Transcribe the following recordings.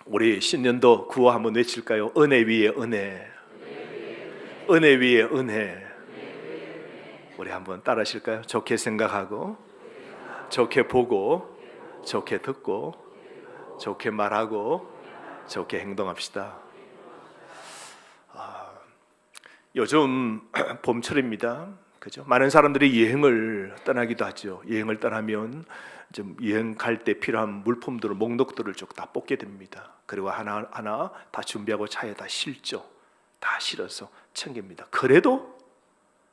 우리 신년도 구호 한번 외칠까요? 은혜 위에 은혜, 은혜 위에 은혜. 우리 한번 따라 하실까요? 좋게 생각하고, 좋게 보고, 좋게 듣고, 좋게 말하고, 좋게 행동합시다. 요즘 봄철입니다. 그죠? 많은 사람들이 여행을 떠나기도 하죠. 여행을 떠나면 좀 여행 갈 때 필요한 물품들을, 목록들을 쭉 다 뽑게 됩니다. 그리고 하나하나 다 준비하고 차에 다 실죠. 다 실어서 챙깁니다. 그래도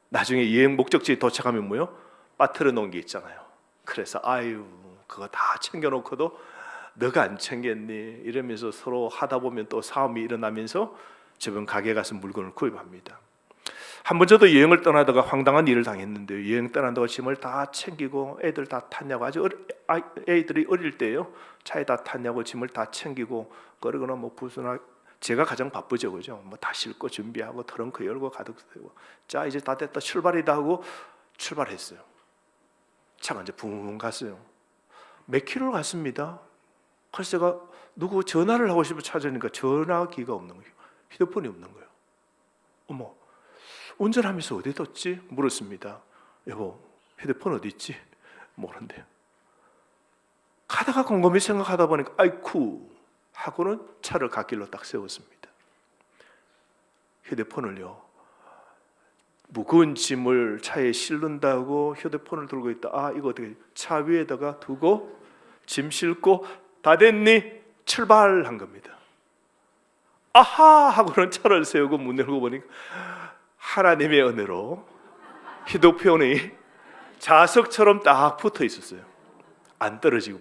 나중에 여행 목적지에 도착하면 뭐요? 빠뜨려 놓은 게 있잖아요. 그래서 아유, 그거 다 챙겨놓고도 너가 안 챙겼니? 이러면서 서로 하다 보면 또 싸움이 일어나면서 주변 가게 가서 물건을 구입합니다. 한 번 저도 여행을 떠나다가 황당한 일을 당했는데요. 여행 떠난다고 짐을 다 챙기고 애들 다 탔냐고, 애들이 어릴 때요, 차에 다 탔냐고 짐을 다 챙기고 그러거나 뭐 부수나, 제가 가장 바쁘죠, 그죠? 뭐 다 싣고 준비하고 트렁크 열고 가득 세고, 자 이제 다 됐다 출발이다 하고 출발했어요. 차가 이제 붕 갔어요. 몇 킬로를 갔습니다. 그래서 제가 누구 전화를 하고 싶어 찾으니까 전화기가 없는 거예요. 휴대폰이 없는 거예요. 어머, 운전하면서 어디 뒀지? 물었습니다. 여보, 휴대폰 어디 있지? 모른대요. 가다가 곰곰이 생각하다 보니까 아이쿠 하고는 차를 갓길로 딱 세웠습니다. 휴대폰을요, 무거운 짐을 차에 실른다고 휴대폰을 들고 있다. 아, 이거 어떻게, 차 위에다가 두고 짐 싣고 다 됐니? 출발한 겁니다. 아하 하고는 차를 세우고 문 열고 보니까 하나님의 은혜로 휴대폰이 자석처럼 딱 붙어 있었어요. 안 떨어지고.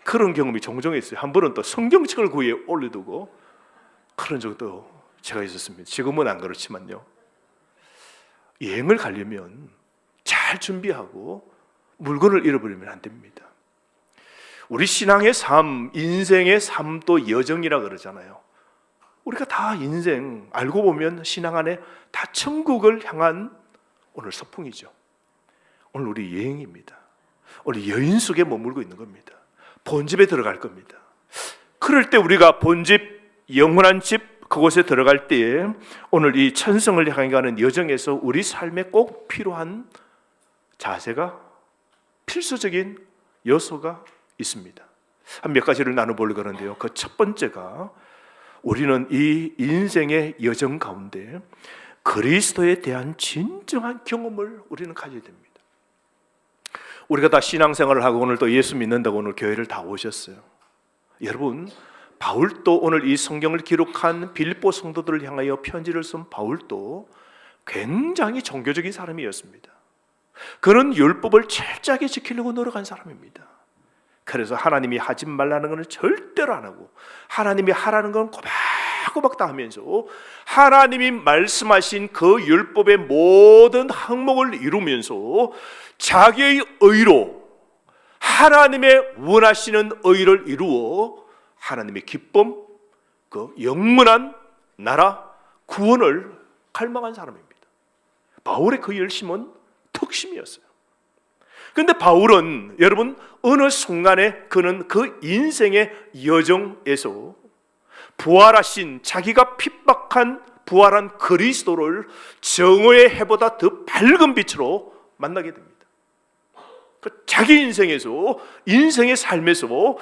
그런 경험이 종종 있어요. 한 번은 또 성경책을 그 위에 올려두고 그런 적도 제가 있었습니다. 지금은 안 그렇지만요. 여행을 가려면 잘 준비하고 물건을 잃어버리면 안 됩니다. 우리 신앙의 삶, 인생의 삶도 여정이라 그러잖아요. 우리가 다 인생 알고 보면 신앙 안에 다 천국을 향한 오늘 소풍이죠. 오늘 우리 여행입니다. 오늘 여인 속에 머물고 있는 겁니다. 본집에 들어갈 겁니다. 그럴 때 우리가 본집, 영원한 집, 그곳에 들어갈 때에 오늘 이 천성을 향해 가는 여정에서 우리 삶에 꼭 필요한 자세가, 필수적인 요소가 있습니다. 한 몇 가지를 나눠보려고 하는데요. 그 첫 번째가, 우리는 이 인생의 여정 가운데 그리스도에 대한 진정한 경험을 우리는 가져야 됩니다. 우리가 다 신앙생활을 하고 오늘 또 예수 믿는다고 오늘 교회를 다 오셨어요. 여러분, 바울도 오늘 이 성경을 기록한 빌립보 성도들을 향하여 편지를 쓴 바울도 굉장히 종교적인 사람이었습니다. 그는 율법을 철저하게 지키려고 노력한 사람입니다. 그래서 하나님이 하지 말라는 것은 절대로 안 하고 하나님이 하라는 건 꼬박꼬박 다 하면서 하나님이 말씀하신 그 율법의 모든 항목을 이루면서 자기의 의로 하나님의 원하시는 의를 이루어 하나님의 기쁨, 그 영원한 나라, 구원을 갈망한 사람입니다. 바울의 그 열심은 특심이었어요. 그런데 바울은 여러분 어느 순간에 그는 그 인생의 여정에서 부활하신, 자기가 핍박한 부활한 그리스도를 정오의 해보다 더 밝은 빛으로 만나게 됩니다. 자기 인생에서, 인생의 삶에서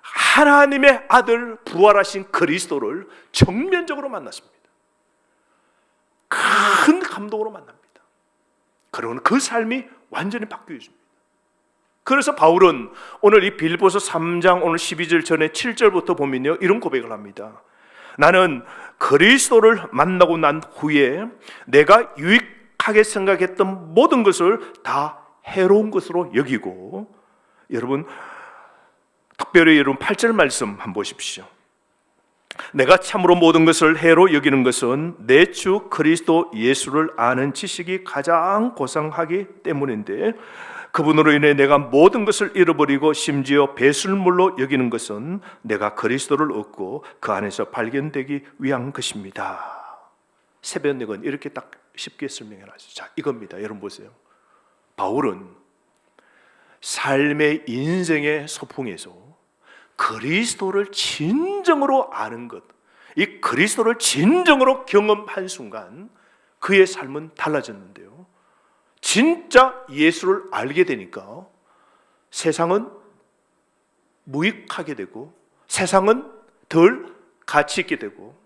하나님의 아들 부활하신 그리스도를 정면적으로 만났습니다. 큰 감동으로 만납니다. 그러고는 그 삶이 완전히 바뀌어집니다. 그래서 바울은 오늘 이 빌립보서 3장 오늘 12절 전에 7절부터 보면요, 이런 고백을 합니다. 나는 그리스도를 만나고 난 후에 내가 유익하게 생각했던 모든 것을 다 해로운 것으로 여기고, 여러분 특별히 여러분 8절 말씀 한번 보십시오. 내가 참으로 모든 것을 해로 여기는 것은 내 주 그리스도 예수를 아는 지식이 가장 고상하기 때문인데, 그분으로 인해 내가 모든 것을 잃어버리고 심지어 배설물로 여기는 것은 내가 그리스도를 얻고 그 안에서 발견되기 위한 것입니다. 새벽녘은 이렇게 딱 쉽게 설명해 놨어요. 자, 이겁니다. 여러분 보세요. 바울은 삶의 인생의 소풍에서 그리스도를 진정으로 아는 것, 이 그리스도를 진정으로 경험한 순간 그의 삶은 달라졌는데요. 진짜 예수를 알게 되니까 세상은 무익하게 되고 세상은 덜 가치 있게 되고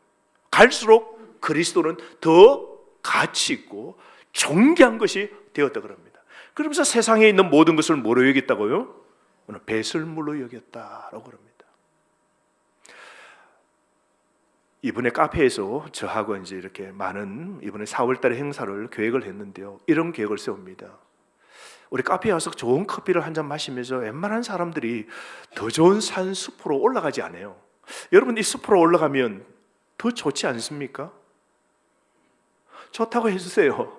갈수록 그리스도는 더 가치 있고 존귀한 것이 되었다 그럽니다. 그러면서 세상에 있는 모든 것을 뭐로 여겼다고요? 오늘 배설물로 여겼다라고 그럽니다. 이번에 카페에서 저하고 이제 이렇게 많은 이번에 4월달에 행사를 계획을 했는데요. 이런 계획을 세웁니다. 우리 카페에 와서 좋은 커피를 한 잔 마시면서 웬만한 사람들이 더 좋은 산 숲으로 올라가지 않아요. 여러분, 이 숲으로 올라가면 더 좋지 않습니까? 좋다고 해주세요.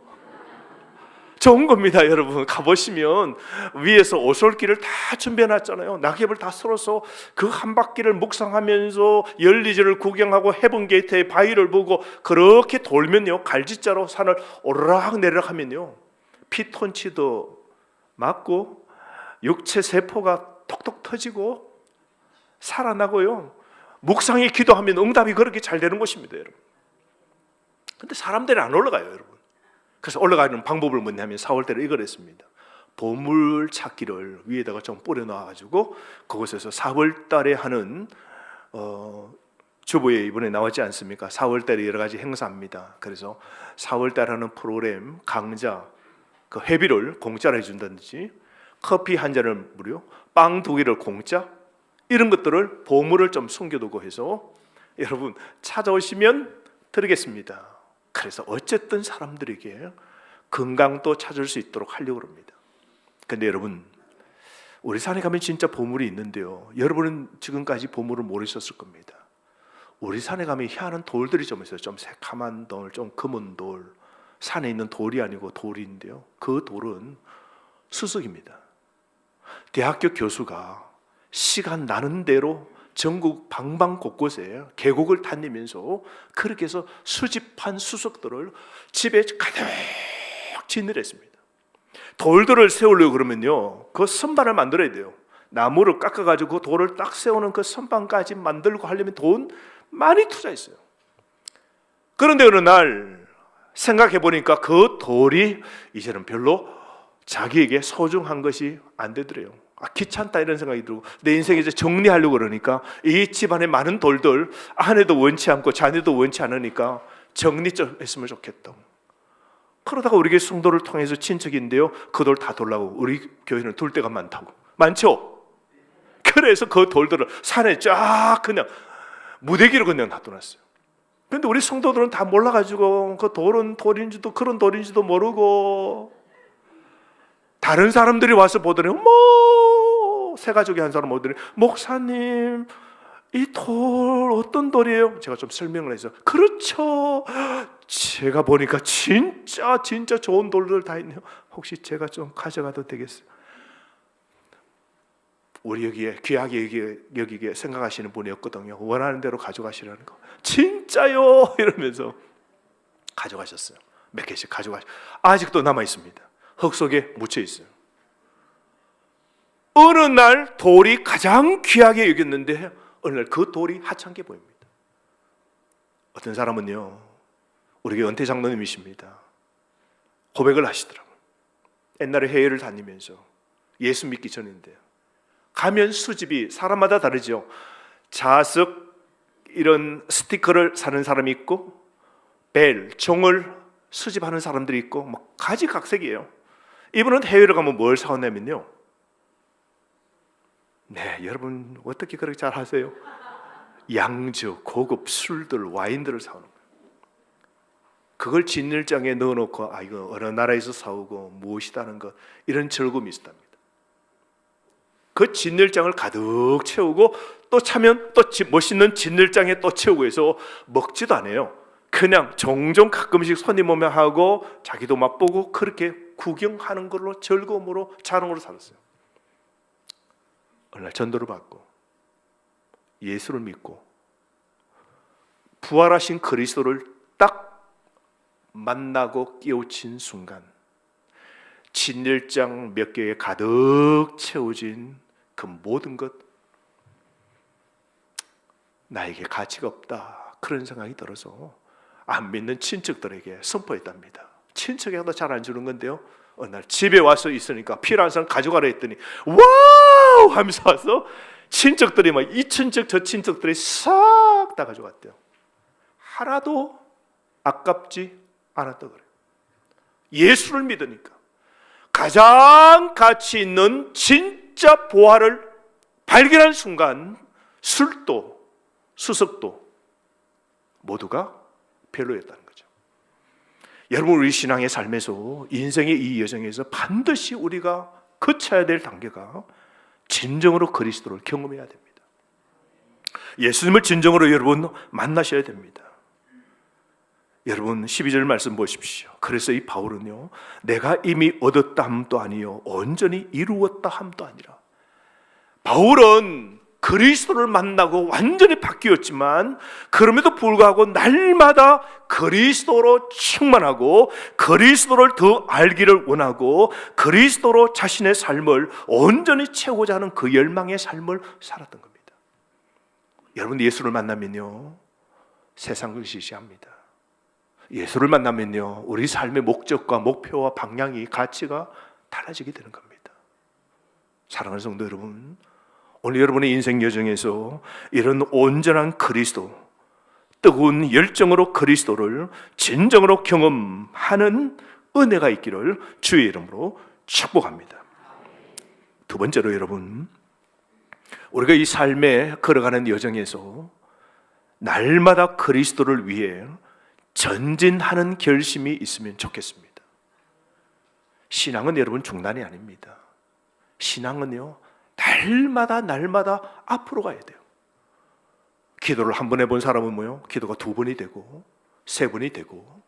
좋은 겁니다. 여러분, 가보시면 위에서 오솔길을 다 준비해놨잖아요. 낙엽을 다 썰어서 그 한 바퀴를 묵상하면서 열리지를 구경하고 해븐게이트의 바위를 보고 그렇게 돌면요, 갈지자로 산을 오르락 내리락 하면요, 피톤치도 맞고 육체 세포가 톡톡 터지고 살아나고요, 묵상에 기도하면 응답이 그렇게 잘 되는 것입니다, 여러분. 근데 사람들이 안 올라가요, 여러분. 그래서 올라가는 방법을 뭐냐면 4월달에 이걸 했습니다. 보물 찾기를 위에다가 좀 뿌려놔가지고 그곳에서 4월달에 하는 주보에 이번에 나왔지 않습니까? 4월달에 여러 가지 행사합니다. 그래서 4월달 하는 프로그램 강좌 그 회비를 공짜로 해준다든지 커피 한 잔을 무료, 빵 2개를 공짜, 이런 것들을 보물을 좀 숨겨두고 해서 여러분 찾아오시면 드리겠습니다. 그래서 어쨌든 사람들에게 건강도 찾을 수 있도록 하려고 합니다. 근데 여러분, 우리 산에 가면 진짜 보물이 있는데요, 여러분은 지금까지 보물을 모르셨을 겁니다. 우리 산에 가면 희한한 돌들이 좀 있어요. 좀 새카만 돌, 좀 검은 돌. 산에 있는 돌이 아니고 돌인데요, 그 돌은 수석입니다. 대학교 교수가 시간 나는 대로 전국 방방 곳곳에 계곡을 다니면서 그렇게 해서 수집한 수석들을 집에 가득 진열했습니다. 돌들을 세우려고 그러면요, 그 선반을 만들어야 돼요. 나무를 깎아가지고 그 돌을 딱 세우는 그 선반까지 만들고 하려면 돈 많이 투자했어요. 그런데 어느 날 생각해 보니까 그 돌이 이제는 별로 자기에게 소중한 것이 안 되더래요. 귀찮다 이런 생각이 들고 내 인생에 이제 정리하려고 그러니까 이 집안에 많은 돌들, 아내도 원치 않고 자녀도 원치 않으니까 정리 좀 했으면 좋겠다. 그러다가 우리 교회 성도를 통해서 친척인데요, 그 돌 다 돌라고, 우리 교회는 둘 데가 많다고. 많죠? 그래서 그 돌들을 산에 쫙 그냥 무대기로 그냥 놔둬놨어요. 근데 우리 성도들은 다 몰라가지고 그 돌은 돌인지도 그런 돌인지도 모르고, 다른 사람들이 와서 보더니 어머, 새 가족이 한 사람 오더니 목사님 이 돌 어떤 돌이에요? 제가 좀 설명을 해서 그렇죠, 제가 보니까 진짜 좋은 돌들 다 있네요. 혹시 제가 좀 가져가도 되겠어요? 우리 여기에 귀하게 여기게 생각하시는 분이었거든요. 원하는 대로 가져가시라는 거. 진짜요? 이러면서 가져가셨어요. 몇 개씩 가져가셨어요. 아직도 남아 있습니다. 흙 속에 묻혀 있어요. 어느 날 돌이 가장 귀하게 여겼는데 어느 날 그 돌이 하찮게 보입니다. 어떤 사람은요, 우리 은퇴 장로님이십니다. 고백을 하시더라고요. 옛날에 해외를 다니면서 예수 믿기 전인데요, 가면 수집이 사람마다 다르죠. 자석 이런 스티커를 사는 사람이 있고 벨, 종을 수집하는 사람들이 있고 뭐 가지각색이에요. 이분은 해외를 가면 뭘 사오냐면요, 네, 여러분 어떻게 그렇게 잘 하세요? 양주, 고급 술들, 와인들을 사오는 거예요. 그걸 진열장에 넣어놓고 이거 어느 나라에서 사오고 무엇이다는 것, 이런 즐거움이 있답니다. 그 진열장을 가득 채우고 또 차면 또 멋있는 진열장에 또 채우고 해서 먹지도 않아요. 그냥 종종 가끔씩 손님 오면 하고 자기도 맛보고 그렇게 구경하는 걸로 즐거움으로 자랑으로 살았어요. 어느 날 전도를 받고 예수를 믿고 부활하신 그리스도를 딱 만나고 깨우친 순간 진열장 몇 개에 가득 채워진 그 모든 것, 나에게 가치가 없다, 그런 생각이 들어서 안 믿는 친척들에게 선포했답니다. 친척에도 잘 안 주는 건데요, 어느 날 집에 와서 있으니까 필요한 사람 가져가라 했더니 와우 하면서 와서 친척들이 막 이 친척 저 친척들이 싹 다 가져갔대요. 하나도 아깝지 않았다 그래요. 예수를 믿으니까 가장 가치 있는 진짜 보화를 발견한 순간 술도 수석도 모두가 별로였다는 거죠. 여러분, 우리 신앙의 삶에서, 인생의 이 여정에서 반드시 우리가 거쳐야 될 단계가 진정으로 그리스도를 경험해야 됩니다. 예수님을 진정으로 여러분 만나셔야 됩니다. 여러분 12절 말씀 보십시오. 그래서 이 바울은요, 내가 이미 얻었다 함도 아니요 온전히 이루었다 함도 아니라, 바울은 그리스도를 만나고 완전히 바뀌었지만 그럼에도 불구하고 날마다 그리스도로 충만하고 그리스도를 더 알기를 원하고 그리스도로 자신의 삶을 온전히 채우고자 하는 그 열망의 삶을 살았던 겁니다. 여러분, 예수를 만나면요 세상을 시시합니다. 예수를 만나면요 우리 삶의 목적과 목표와 방향이, 가치가 달라지게 되는 겁니다. 사랑하는 성도 여러분, 오늘 여러분의 인생 여정에서 이런 온전한 그리스도, 뜨거운 열정으로 그리스도를 진정으로 경험하는 은혜가 있기를 주의 이름으로 축복합니다. 두 번째로 여러분, 우리가 이 삶에 걸어가는 여정에서 날마다 그리스도를 위해 전진하는 결심이 있으면 좋겠습니다. 신앙은 여러분 중단이 아닙니다. 신앙은요 날마다 앞으로 가야 돼요. 기도를 한 번 해본 사람은 뭐요? 기도가 두 번이 되고 세 번이 되고,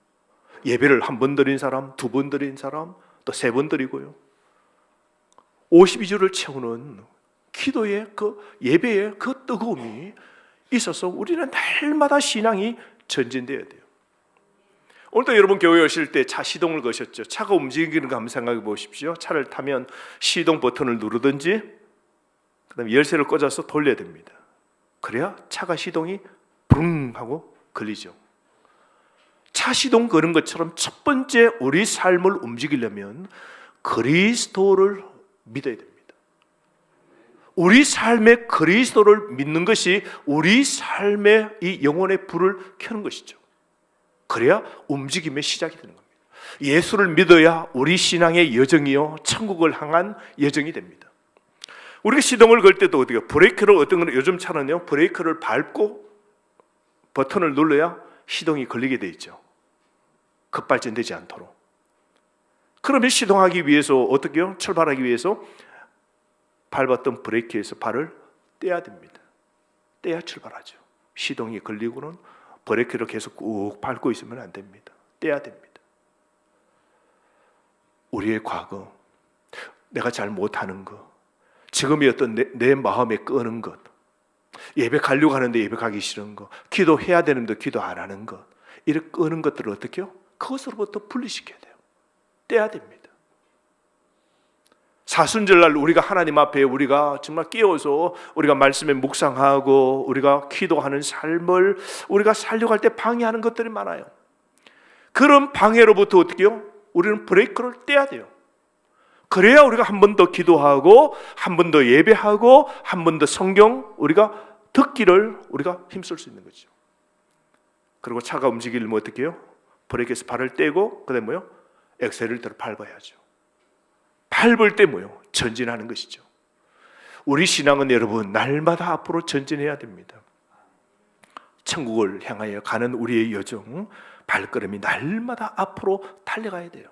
예배를 한 번 드린 사람, 두 번 드린 사람, 또 세 번 드리고요. 52주를 채우는 기도의 그 예배의 그 뜨거움이 있어서 우리는 날마다 신앙이 전진돼야 돼요. 오늘도 여러분 교회 오실 때 차 시동을 거셨죠. 차가 움직이는 거 한번 생각해 보십시오. 차를 타면 시동 버튼을 누르든지 그다음에 열쇠를 꽂아서 돌려야 됩니다. 그래야 차가 시동이 붕 하고 걸리죠. 차 시동 거는 것처럼 첫 번째 우리 삶을 움직이려면 그리스도를 믿어야 됩니다. 우리 삶의 그리스도를 믿는 것이 우리 삶의 이 영혼의 불을 켜는 것이죠. 그래야 움직임의 시작이 되는 겁니다. 예수를 믿어야 우리 신앙의 여정이요 천국을 향한 여정이 됩니다. 우리가 시동을 걸 때도 어떻게 브레이크를, 어떤 거는 요즘 차는요 브레이크를 밟고 버튼을 눌러야 시동이 걸리게 돼 있죠. 급발진되지 않도록. 그러면 시동하기 위해서 어떻게요? 출발하기 위해서 밟았던 브레이크에서 발을 떼야 됩니다. 떼야 출발하죠. 시동이 걸리고는 브레이크를 계속 꾹 밟고 있으면 안 됩니다. 떼야 됩니다. 우리의 과거, 내가 잘 못하는 것, 지금의 어떤 내 마음에 끄는 것, 예배 가려고 하는데 예배 가기 싫은 것, 기도해야 되는데 기도 안 하는 것, 이렇게 끄는 것들을 어떻게 해요? 그것으로부터 분리시켜야 돼요. 떼야 됩니다. 사순절날 우리가 하나님 앞에 우리가 정말 깨어서 우리가 말씀에 묵상하고 우리가 기도하는 삶을 우리가 살려고 할 때 방해하는 것들이 많아요. 그런 방해로부터 어떻게 해요? 우리는 브레이크를 떼야 돼요. 그래야 우리가 한 번 더 기도하고 한 번 더 예배하고 한 번 더 성경 우리가 듣기를 우리가 힘쓸 수 있는 거죠. 그리고 차가 움직이려면 어떻게 해요? 브레이크에서 발을 떼고 그다음에 뭐요? 엑셀을 밟아야죠. 밟을 때 뭐요? 전진하는 것이죠. 우리 신앙은 여러분 날마다 앞으로 전진해야 됩니다. 천국을 향하여 가는 우리의 여정, 발걸음이 날마다 앞으로 달려가야 돼요.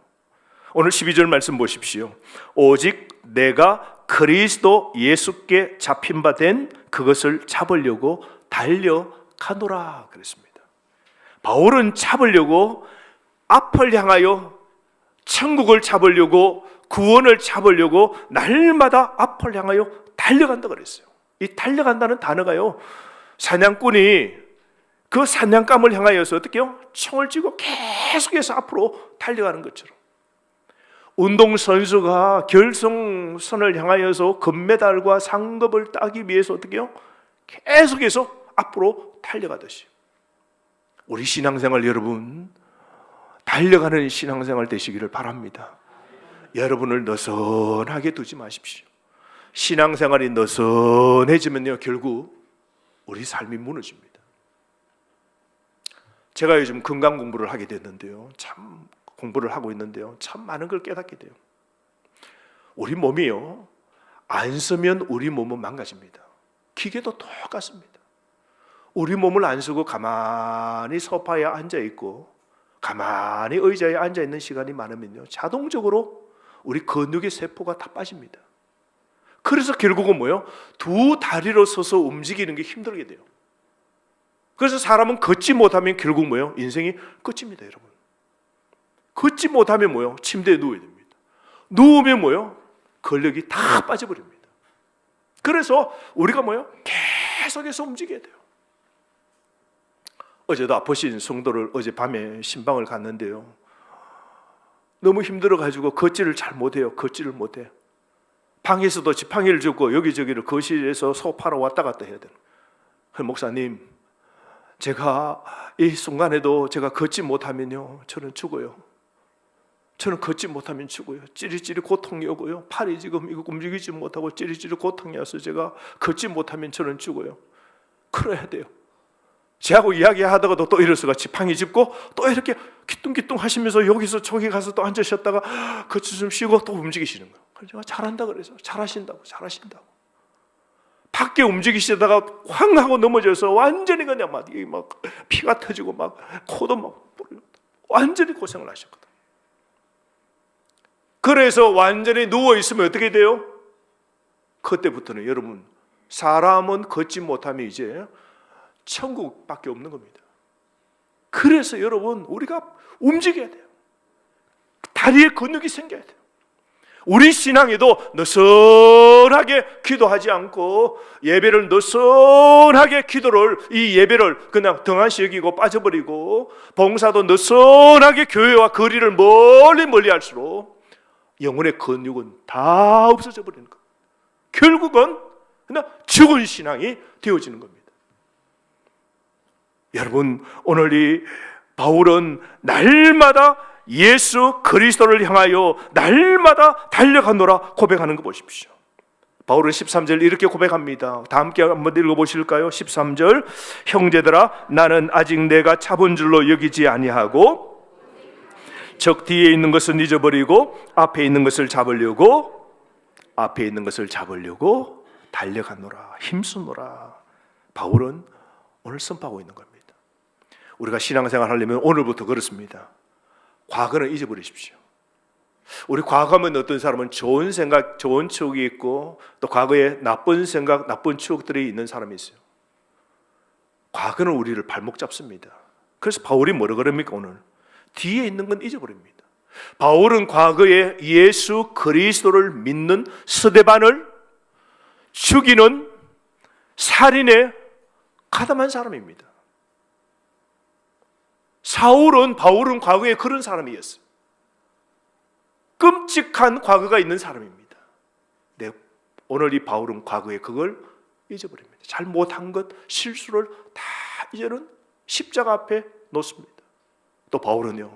오늘 12절 말씀 보십시오. 오직 내가 그리스도 예수께 잡힌 바 된 그것을 잡으려고 달려가노라 그랬습니다. 바울은 잡으려고, 앞을 향하여 천국을 잡으려고, 구원을 잡으려고 날마다 앞을 향하여 달려간다 그랬어요. 이 달려간다는 단어가요, 사냥꾼이 그 사냥감을 향하여서 어떻게 해요? 총을 쥐고 계속해서 앞으로 달려가는 것처럼, 운동선수가 결승선을 향하여서 금메달과 상급을 따기 위해서 어떻게 해요? 계속해서 앞으로 달려가듯이 우리 신앙생활 여러분 달려가는 신앙생활 되시기를 바랍니다. 여러분을 느슨하게 두지 마십시오. 신앙생활이 느슨해지면요 결국 우리 삶이 무너집니다. 제가 요즘 건강 공부를 하게 됐는데요, 참 공부를 하고 있는데요, 참 많은 걸 깨닫게 돼요. 우리 몸이요 안 쓰면 우리 몸은 망가집니다. 기계도 똑같습니다. 우리 몸을 안 쓰고 가만히 소파에 앉아 있고 가만히 의자에 앉아 있는 시간이 많으면요 자동적으로 우리 근육의 세포가 다 빠집니다. 그래서 결국은 뭐예요? 두 다리로 서서 움직이는 게 힘들게 돼요. 그래서 사람은 걷지 못하면 결국 뭐예요? 인생이 끝입니다, 여러분. 걷지 못하면 뭐예요? 침대에 누워야 됩니다. 누우면 뭐예요? 근력이 다 빠져버립니다. 그래서 우리가 뭐예요? 계속해서 움직여야 돼요. 어제도 아프신 성도를 어젯밤에 신방을 갔는데요, 너무 힘들어가지고 걷지를 잘 못해요. 걷지를 못해. 방에서도 지팡이를 짚고 여기저기를 거실에서 소파로 왔다 갔다 해야 돼요. 목사님, 제가 이 순간에도 제가 걷지 못하면요 저는 죽어요. 저는 걷지 못하면 죽어요. 찌릿찌릿 고통이 오고요, 팔이 지금 이거 움직이지 못하고 찌릿찌릿 고통이 와서 제가 걷지 못하면 저는 죽어요. 그래야 돼요. 제하고 이야기하다가도 또 이럴수가 지팡이 짚고 또 이렇게 기뚱기뚱 하시면서 여기서 저기 가서 또 앉으셨다가 걷지 좀 쉬고 또 움직이시는 거예요. 그래서 제가 잘한다 그래서 잘하신다고. 밖에 움직이시다가 황 하고 넘어져서 완전히 그냥 막 피가 터지고 막 코도 막 완전히 고생을 하셨거든요. 그래서 완전히 누워 있으면 어떻게 돼요? 그때부터는 여러분, 사람은 걷지 못하면 이제 천국밖에 없는 겁니다. 그래서 여러분, 우리가 움직여야 돼요. 다리에 근육이 생겨야 돼요. 우리 신앙에도 느슨하게 기도하지 않고 예배를 느슨하게 이 예배를 그냥 등한시 여기고 빠져버리고 봉사도 느슨하게 교회와 거리를 멀리 할수록 영혼의 근육은 다 없어져 버리는 거예요. 결국은 그냥 죽은 신앙이 되어지는 겁니다. 여러분, 오늘 이 바울은 날마다 예수 그리스도를 향하여 날마다 달려가노라 고백하는 거 보십시오. 바울은 13절 이렇게 고백합니다. 다 함께 한번 읽어보실까요? 13절, 형제들아, 나는 아직 내가 잡은 줄로 여기지 아니하고 적 뒤에 있는 것은 잊어버리고 앞에 있는 것을 잡으려고 달려가노라, 힘쓰노라. 바울은 오늘 선포하고 있는 겁니다. 우리가 신앙생활 하려면 오늘부터 그렇습니다. 과거는 잊어버리십시오. 우리 과거하면 어떤 사람은 좋은 생각, 좋은 추억이 있고 또 과거에 나쁜 생각, 나쁜 추억들이 있는 사람이 있어요. 과거는 우리를 발목 잡습니다. 그래서 바울이 뭐라 그럽니까? 오늘 뒤에 있는 건 잊어버립니다. 바울은 과거에 예수 그리스도를 믿는 스데반을 죽이는 살인에 가담한 사람입니다. 바울은 과거에 그런 사람이었어요. 끔찍한 과거가 있는 사람입니다. 네, 오늘 이 바울은 과거에 그걸 잊어버립니다. 잘못한 것, 실수를 다 이제는 십자가 앞에 놓습니다. 또 바울은요,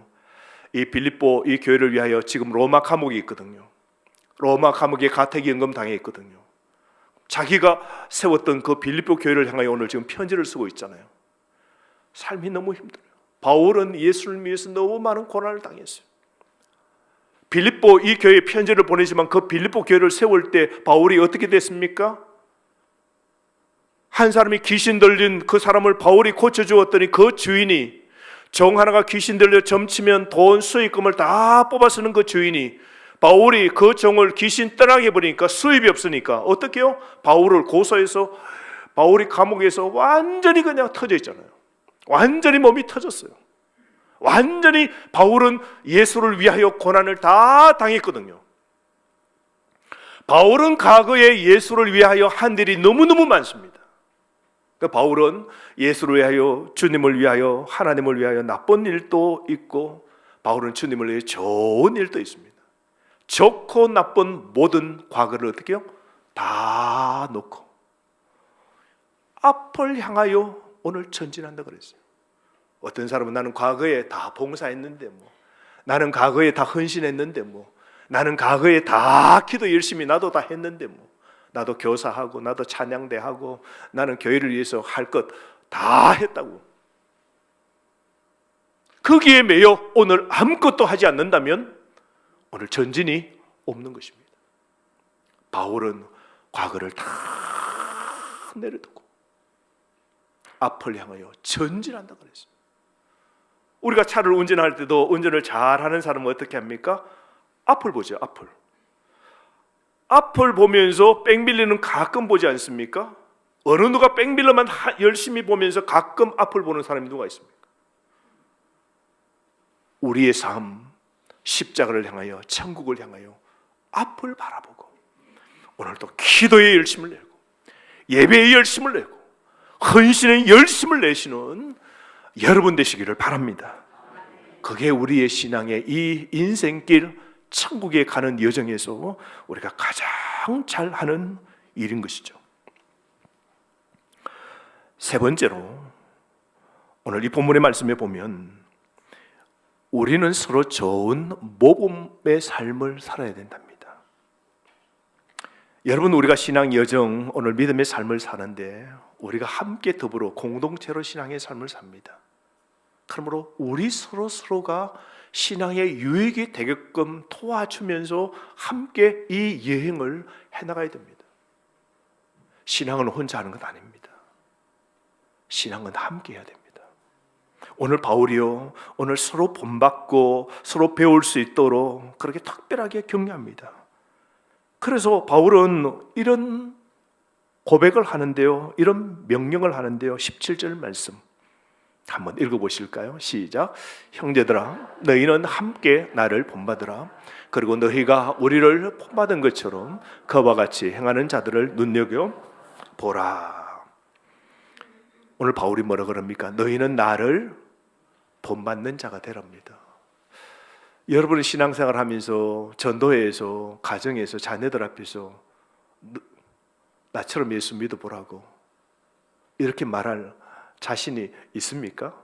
이 빌립보 이 교회를 위하여 지금 로마 감옥에 있거든요. 로마 감옥에 가택 연금 당해 있거든요. 자기가 세웠던 그 빌립보 교회를 향하여 오늘 지금 편지를 쓰고 있잖아요. 삶이 너무 힘들어요. 바울은 예수를 위해서 너무 많은 고난을 당했어요. 빌립보 이 교회에 편지를 보내지만 그 빌립보 교회를 세울 때 바울이 어떻게 됐습니까? 한 사람이 귀신 들린 그 사람을 바울이 고쳐주었더니 그 주인이, 종 하나가 귀신 들려 점치면 돈 수익금을 다 뽑아 쓰는 그 주인이 바울이 그 종을 귀신 떠나게 해버리니까 수입이 없으니까 어떻게 해요? 바울을 고소해서 바울이 감옥에서 완전히 그냥 터져 있잖아요. 완전히 몸이 터졌어요. 완전히 바울은 예수를 위하여 고난을 다 당했거든요. 바울은 과거에 예수를 위하여 한 일이 너무너무 많습니다. 그러니까 바울은 예수를 위하여, 주님을 위하여, 하나님을 위하여 나쁜 일도 있고 바울은 주님을 위해 좋은 일도 있습니다. 좋고 나쁜 모든 과거를 어떻게 해요? 다 놓고 앞을 향하여 오늘 전진한다 그랬어요. 어떤 사람은 나는 과거에 다 봉사했는데 나는 과거에 다 헌신했는데 나는 과거에 다 기도 열심히 나도 다 했는데 나도 교사하고 나도 찬양대 하고 나는 교회를 위해서 할 것 다 했다고. 거기에 매여 오늘 아무것도 하지 않는다면 오늘 전진이 없는 것입니다. 바울은 과거를 다 내려두고 앞을 향하여 전진한다 그랬어요. 우리가 차를 운전할 때도 운전을 잘하는 사람은 어떻게 합니까? 앞을 보죠. 앞을 보면서 백밀러는 가끔 보지 않습니까? 어느 누가 백밀러만 열심히 보면서 가끔 앞을 보는 사람이 누가 있습니까? 우리의 삶, 십자가를 향하여 천국을 향하여 앞을 바라보고 오늘도 기도의 열심을 내고 예배의 열심을 내고 헌신의 열심을 내시는 여러분 되시기를 바랍니다. 그게 우리의 신앙의 이 인생길 천국에 가는 여정에서 우리가 가장 잘하는 일인 것이죠. 세 번째로 오늘 이 본문의 말씀에 보면 우리는 서로 좋은 모범의 삶을 살아야 된답니다. 여러분, 우리가 신앙 여정, 오늘 믿음의 삶을 사는데 우리가 함께 더불어 공동체로 신앙의 삶을 삽니다. 그러므로 우리 서로가 신앙의 유익이 되게끔 도와주면서 함께 이 여행을 해나가야 됩니다. 신앙은 혼자 하는 것 아닙니다. 신앙은 함께 해야 됩니다. 오늘 바울이요, 오늘 서로 본받고 서로 배울 수 있도록 그렇게 특별하게 격려합니다. 그래서 바울은 이런 고백을 하는데요, 이런 명령을 하는데요, 17절 말씀 한번 읽어보실까요? 시작. 형제들아, 너희는 함께 나를 본받으라. 그리고 너희가 우리를 본받은 것처럼 그와 같이 행하는 자들을 눈여겨보라. 오늘 바울이 뭐라 그럽니까? 너희는 나를 본받는 자가 되랍니다. 여러분이 신앙생활 하면서 전도회에서 가정에서 자녀들 앞에서 나처럼 예수 믿어보라고 이렇게 말할 자신이 있습니까?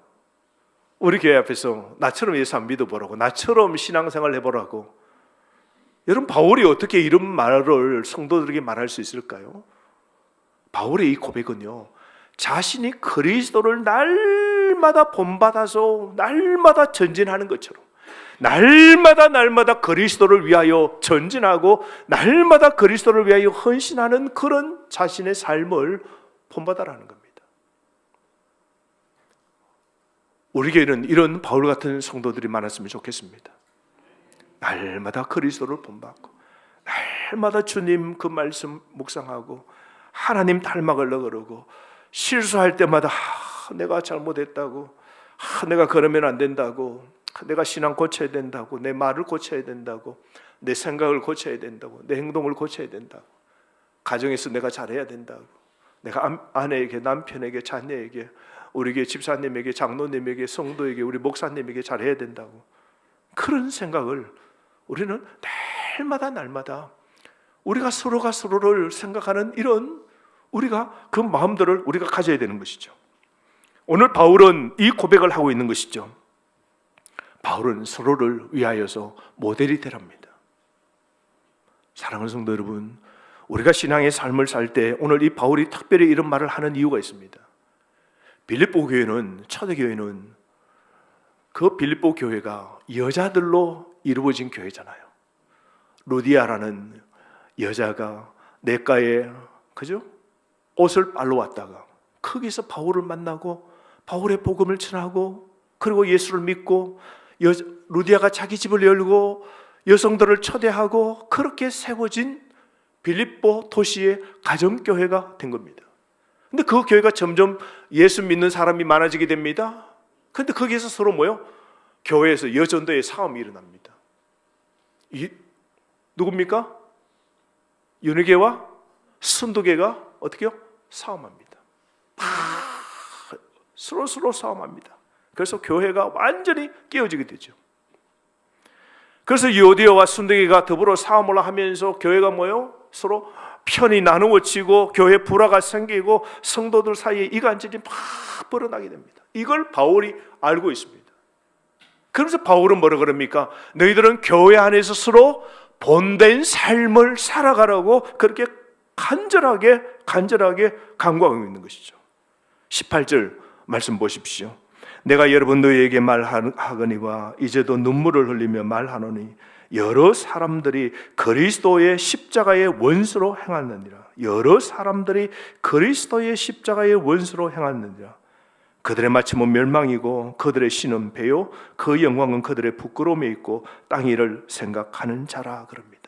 우리 교회 앞에서 나처럼 예수 안 믿어보라고, 나처럼 신앙생활 해보라고. 여러분, 바울이 어떻게 이런 말을 성도들에게 말할 수 있을까요? 바울의 이 고백은요, 자신이 그리스도를 날마다 본받아서 날마다 전진하는 것처럼 날마다 그리스도를 위하여 전진하고 날마다 그리스도를 위하여 헌신하는 그런 자신의 삶을 본받아라는 겁니다. 우리 교회는 이런 바울 같은 성도들이 많았으면 좋겠습니다. 날마다 그리스도를 본받고 날마다 주님 그 말씀 묵상하고 하나님 닮아가려고 그러고 실수할 때마다 내가 잘못했다고, 내가 그러면 안 된다고, 내가 신앙 고쳐야 된다고, 내 말을 고쳐야 된다고, 내 생각을 고쳐야 된다고, 내 행동을 고쳐야 된다고, 가정에서 내가 잘해야 된다고, 내가 아내에게, 남편에게, 자녀에게, 우리 교회 집사님에게, 장로님에게, 성도에게, 우리 목사님에게 잘해야 된다고, 그런 생각을 우리는 날마다 우리가 서로가 서로를 생각하는 이런 우리가 그 마음들을 우리가 가져야 되는 것이죠. 오늘 바울은 이 고백을 하고 있는 것이죠. 바울은 서로를 위하여서 모델이 되랍니다. 사랑하는 성도 여러분, 우리가 신앙의 삶을 살 때 오늘 이 바울이 특별히 이런 말을 하는 이유가 있습니다. 빌립보 교회는, 초대교회는 그 빌립보 교회가 여자들로 이루어진 교회잖아요. 루디아라는 여자가 내과에, 그죠? 옷을 빨러 왔다가 거기서 바울을 만나고 바울의 복음을 전하고 그리고 예수를 믿고 루디아가 자기 집을 열고 여성들을 초대하고 그렇게 세워진 빌립보 도시의 가정교회가 된 겁니다. 근데 그 교회가 점점 예수 믿는 사람이 많아지게 됩니다. 근데 거기에서 서로 뭐요? 교회에서 여전도의 싸움이 일어납니다. 이 누굽니까? 윤회계와 순도계가 어떻게요? 싸움합니다. 서로 싸움합니다. 그래서 교회가 완전히 깨어지게 되죠. 그래서 유오디아와 순도계가 더불어 싸움을 하면서 교회가 뭐요? 서로 편이 나누어지고 교회 불화가 생기고 성도들 사이에 이간질이 막 벌어나게 됩니다. 이걸 바울이 알고 있습니다. 그래서 바울은 뭐라 그럽니까? 너희들은 교회 안에서 서로 본된 삶을 살아가라고 그렇게 간절하게 간구하고 있는 것이죠. 18절 말씀 보십시오. 내가 여러분 너희에게 말하거니와 이제도 눈물을 흘리며 말하노니 여러 사람들이 그리스도의 십자가의 원수로 행하느니라. 여러 사람들이 그리스도의 십자가의 원수로 행하느니라. 그들의 마침은 멸망이고 그들의 신은 배요 그 영광은 그들의 부끄러움에 있고 땅 일을 생각하는 자라 그럽니다.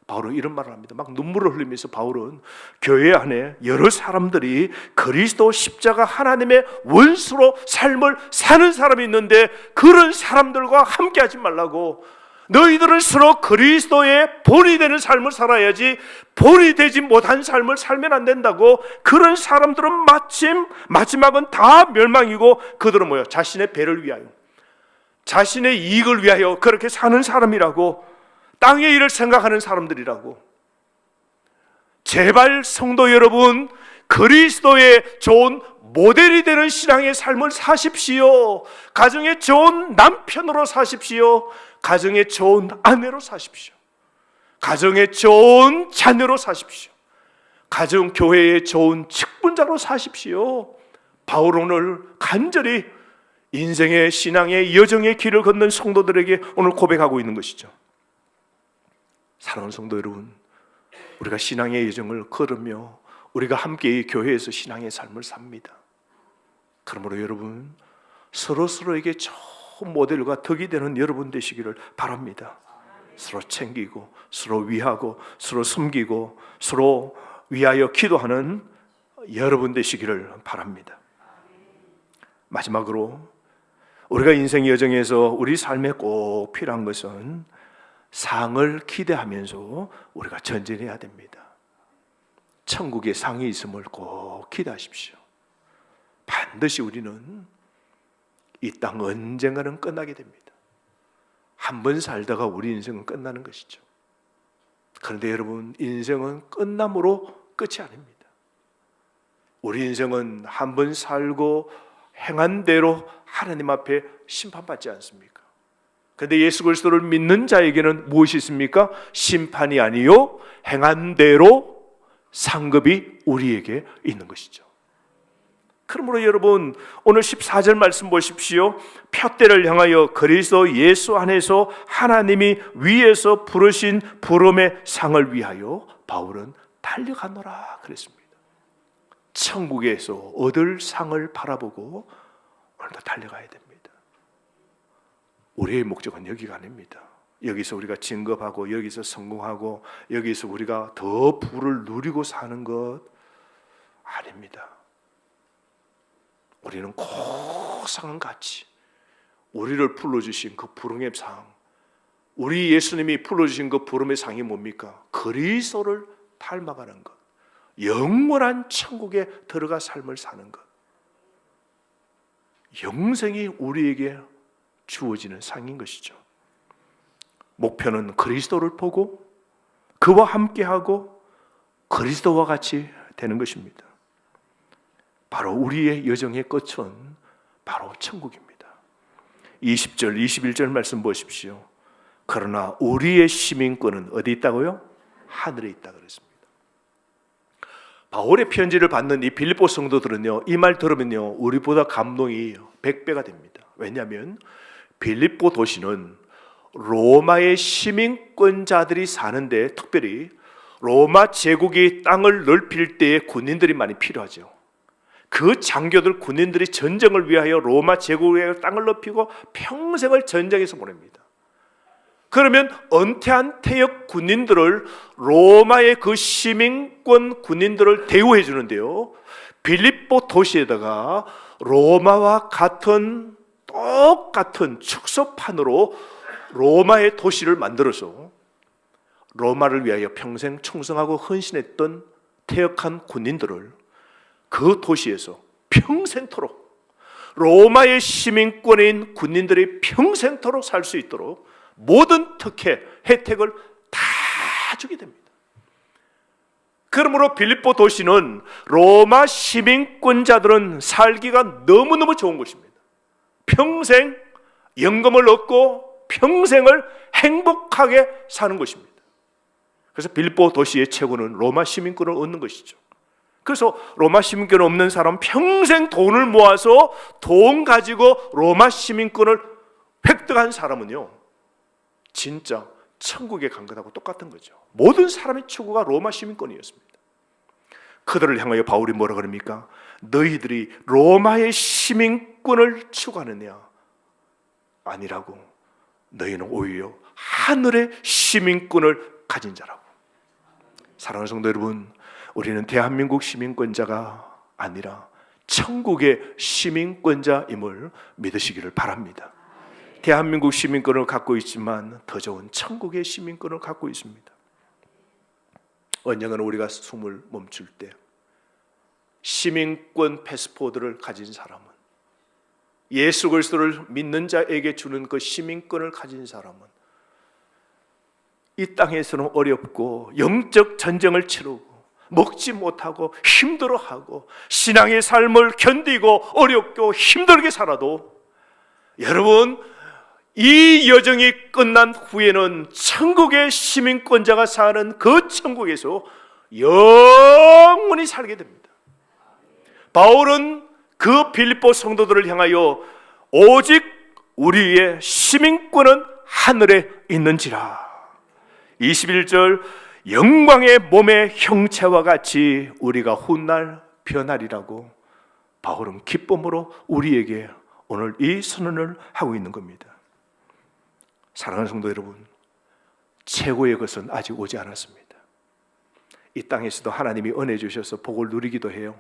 바울은 이런 말을 합니다. 막 눈물을 흘리면서 바울은 교회 안에 여러 사람들이 그리스도 십자가 하나님의 원수로 삶을 사는 사람이 있는데 그런 사람들과 함께하지 말라고, 너희들은 서로 그리스도의 본이 되는 삶을 살아야지 본이 되지 못한 삶을 살면 안 된다고. 그런 사람들은 마지막은 다 멸망이고 그들은 뭐예요? 자신의 배를 위하여, 자신의 이익을 위하여 그렇게 사는 사람이라고, 땅의 일을 생각하는 사람들이라고. 제발 성도 여러분, 그리스도의 좋은 모델이 되는 신앙의 삶을 사십시오. 가정의 좋은 남편으로 사십시오. 가정의 좋은 아내로 사십시오. 가정의 좋은 자녀로 사십시오. 가정 교회의 좋은 직분자로 사십시오. 바울 오늘 간절히 인생의 신앙의 여정의 길을 걷는 성도들에게 오늘 고백하고 있는 것이죠. 사랑하는 성도 여러분, 우리가 신앙의 여정을 걸으며 우리가 함께 이 교회에서 신앙의 삶을 삽니다. 그러므로 여러분, 서로에게 좋은 모델과 덕이 되는 여러분 되시기를 바랍니다. 서로 챙기고 서로 위하고 서로 섬기고 서로 위하여 기도하는 여러분 되시기를 바랍니다. 마지막으로 우리가 인생 여정에서 우리 삶에 꼭 필요한 것은 상을 기대하면서 우리가 전진해야 됩니다. 천국에 상이 있음을 꼭 기대하십시오. 반드시 우리는 이 땅 언젠가는 끝나게 됩니다. 한 번 살다가 우리 인생은 끝나는 것이죠. 그런데 여러분, 인생은 끝남으로 끝이 아닙니다. 우리 인생은 한 번 살고 행한 대로 하나님 앞에 심판받지 않습니까? 그런데 예수 그리스도를 믿는 자에게는 무엇이 있습니까? 심판이 아니요 행한 대로 상급이 우리에게 있는 것이죠. 그러므로 여러분, 오늘 14절 말씀 보십시오. 푯대를 향하여 그리스도 예수 안에서 하나님이 위에서 부르신 부름의 상을 위하여 바울은 달려가노라 그랬습니다. 천국에서 얻을 상을 바라보고 오늘도 달려가야 됩니다. 우리의 목적은 여기가 아닙니다. 여기서 우리가 진급하고 여기서 성공하고 여기서 우리가 더 부를 누리고 사는 것 아닙니다. 우리는 꼭 상은 같이 우리를 불러주신 그 부름의 상, 우리 예수님이 불러주신 그 부름의 상이 뭡니까? 그리스도를 닮아가는 것, 영원한 천국에 들어가 삶을 사는 것, 영생이 우리에게 주어지는 상인 것이죠. 목표는 그리스도를 보고 그와 함께하고 그리스도와 같이 되는 것입니다. 바로 우리의 여정의 끝은 바로 천국입니다. 20절, 21절 말씀 보십시오. 그러나 우리의 시민권은 어디 있다고요? 하늘에 있다 그랬습니다. 바울의 편지를 받는 이 빌립보 성도들은요, 이 말 들으면요, 우리보다 감동이 100배가 됩니다. 왜냐하면 빌립보 도시는 로마의 시민권자들이 사는데, 특별히 로마 제국이 땅을 넓힐 때에 군인들이 많이 필요하죠. 그 장교들, 군인들이 전쟁을 위하여 로마 제국의 땅을 넓히고 평생을 전쟁에서 보냅니다. 그러면 은퇴한 퇴역 군인들을, 로마의 그 시민권 군인들을 대우해 주는데요, 빌립보 도시에다가 로마와 같은 똑같은 축소판으로 로마의 도시를 만들어서 로마를 위하여 평생 충성하고 헌신했던 퇴역한 군인들을 그 도시에서 평생토록, 로마의 시민권인 군인들이 평생토록 살 수 있도록 모든 특혜, 혜택을 다 주게 됩니다. 그러므로 빌립보 도시는 로마 시민권자들은 살기가 너무너무 좋은 곳입니다. 평생 영감을 얻고 평생을 행복하게 사는 것입니다. 그래서 빌립보 도시의 최고는 로마 시민권을 얻는 것이죠. 그래서 로마 시민권 없는 사람은 평생 돈을 모아서 돈 가지고 로마 시민권을 획득한 사람은요, 진짜 천국에 간 것하고 똑같은 거죠. 모든 사람의 추구가 로마 시민권이었습니다. 그들을 향하여 바울이 뭐라 그럽니까? 너희들이 로마의 시민권을 추구하느냐? 아니라고. 너희는 오히려 하늘의 시민권을 가진 자라고. 사랑하는 성도 여러분, 우리는 대한민국 시민권자가 아니라 천국의 시민권자임을 믿으시기를 바랍니다. 대한민국 시민권을 갖고 있지만 더 좋은 천국의 시민권을 갖고 있습니다. 언젠가는 우리가 숨을 멈출 때 시민권 패스포드를 가진 사람은, 예수 그리스도를 믿는 자에게 주는 그 시민권을 가진 사람은 이 땅에서는 어렵고 영적 전쟁을 치르고 먹지 못하고 힘들어하고 신앙의 삶을 견디고 어렵고 힘들게 살아도, 여러분, 이 여정이 끝난 후에는 천국의 시민권자가 사는 그 천국에서 영원히 살게 됩니다. 바울은 그 빌립보 성도들을 향하여 오직 우리의 시민권은 하늘에 있는지라, 21절, 영광의 몸의 형체와 같이 우리가 훗날 변하리라고 바울은 기쁨으로 우리에게 오늘 이 선언을 하고 있는 겁니다. 사랑하는 성도 여러분, 최고의 것은 아직 오지 않았습니다. 이 땅에서도 하나님이 은혜 주셔서 복을 누리기도 해요.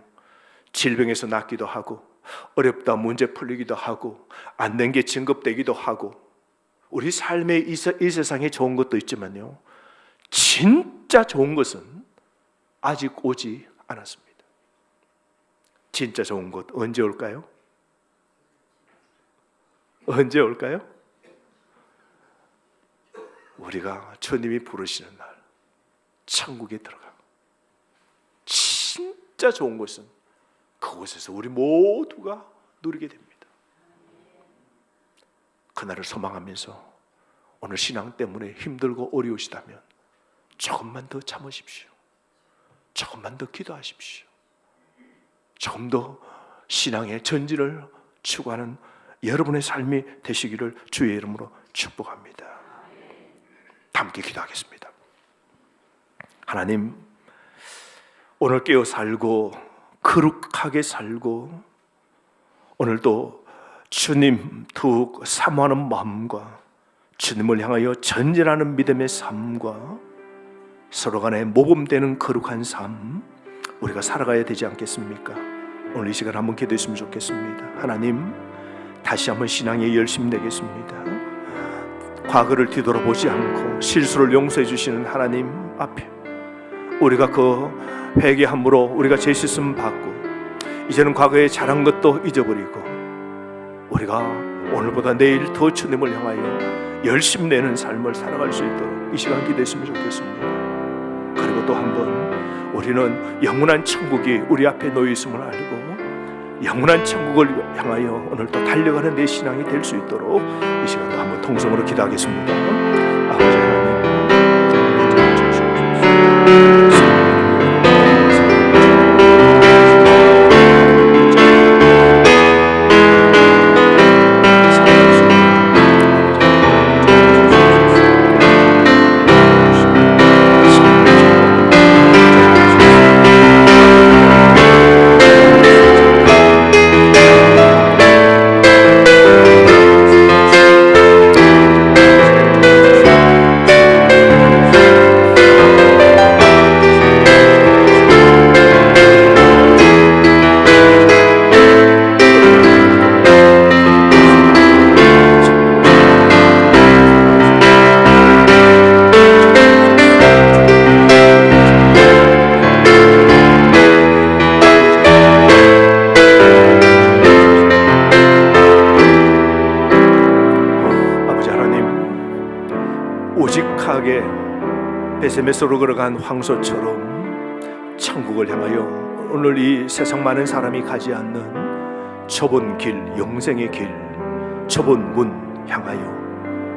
질병에서 낫기도 하고, 어렵다 문제 풀리기도 하고, 안 된 게 증급되기도 하고, 우리 삶에 이 세상에 좋은 것도 있지만요, 진짜 좋은 것은 아직 오지 않았습니다. 진짜 좋은 것 언제 올까요? 언제 올까요? 우리가 주님이 부르시는 날 천국에 들어가 진짜 좋은 것은 그곳에서 우리 모두가 누리게 됩니다. 그날을 소망하면서 오늘 신앙 때문에 힘들고 어려우시다면 조금만 더 참으십시오. 조금만 더 기도하십시오. 조금 더 신앙의 전진을 추구하는 여러분의 삶이 되시기를 주의 이름으로 축복합니다. 함께 기도하겠습니다. 하나님, 오늘 깨어 살고 거룩하게 살고 오늘도 주님 더 사모하는 마음과 주님을 향하여 전진하는 믿음의 삶과 서로 간에 모범되는 거룩한 삶 우리가 살아가야 되지 않겠습니까? 오늘 이 시간 한번 기도했으면 좋겠습니다. 하나님, 다시 한번 신앙에 열심히 내겠습니다. 과거를 뒤돌아보지 않고 실수를 용서해 주시는 하나님 앞에 우리가 그 회개함으로 우리가 죄 씻음 받고 이제는 과거에 잘한 것도 잊어버리고 우리가 오늘보다 내일 더 주님을 향하여 열심 내는 삶을 살아갈 수 있도록 이 시간 기도했으면 좋겠습니다. 그리고 또 한번 우리는 영원한 천국이 우리 앞에 놓여 있음을 알고 영원한 천국을 향하여 오늘 또 달려가는 내 신앙이 될 수 있도록 이 시간도 한번 통성으로 기도하겠습니다. 아버지 하나님, 오직하게 베세메스로 걸어간 황소처럼 천국을 향하여 오늘 이 세상 많은 사람이 가지 않는 좁은 길, 영생의 길, 좁은 문 향하여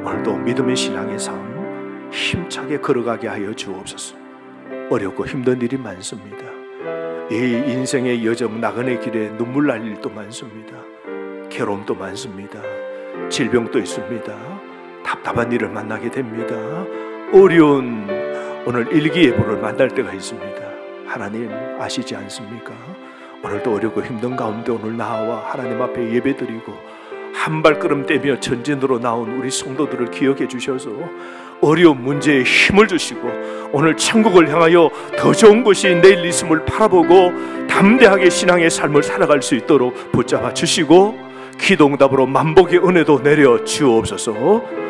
오늘도 믿음의 신앙의 삶 힘차게 걸어가게 하여 주옵소서. 어렵고 힘든 일이 많습니다. 이 인생의 여정 나그네 길에 눈물 날 일도 많습니다. 괴로움도 많습니다. 질병도 있습니다. 답답한 일을 만나게 됩니다. 어려운 오늘 일기예보를 만날 때가 있습니다. 하나님 아시지 않습니까? 오늘도 어렵고 힘든 가운데 오늘 나와 하나님 앞에 예배드리고 한 발걸음 떼며 전진으로 나온 우리 성도들을 기억해 주셔서 어려운 문제에 힘을 주시고 오늘 천국을 향하여 더 좋은 곳이 내일 있음을 바라보고 담대하게 신앙의 삶을 살아갈 수 있도록 붙잡아 주시고 기도응답으로 만복의 은혜도 내려 주옵소서.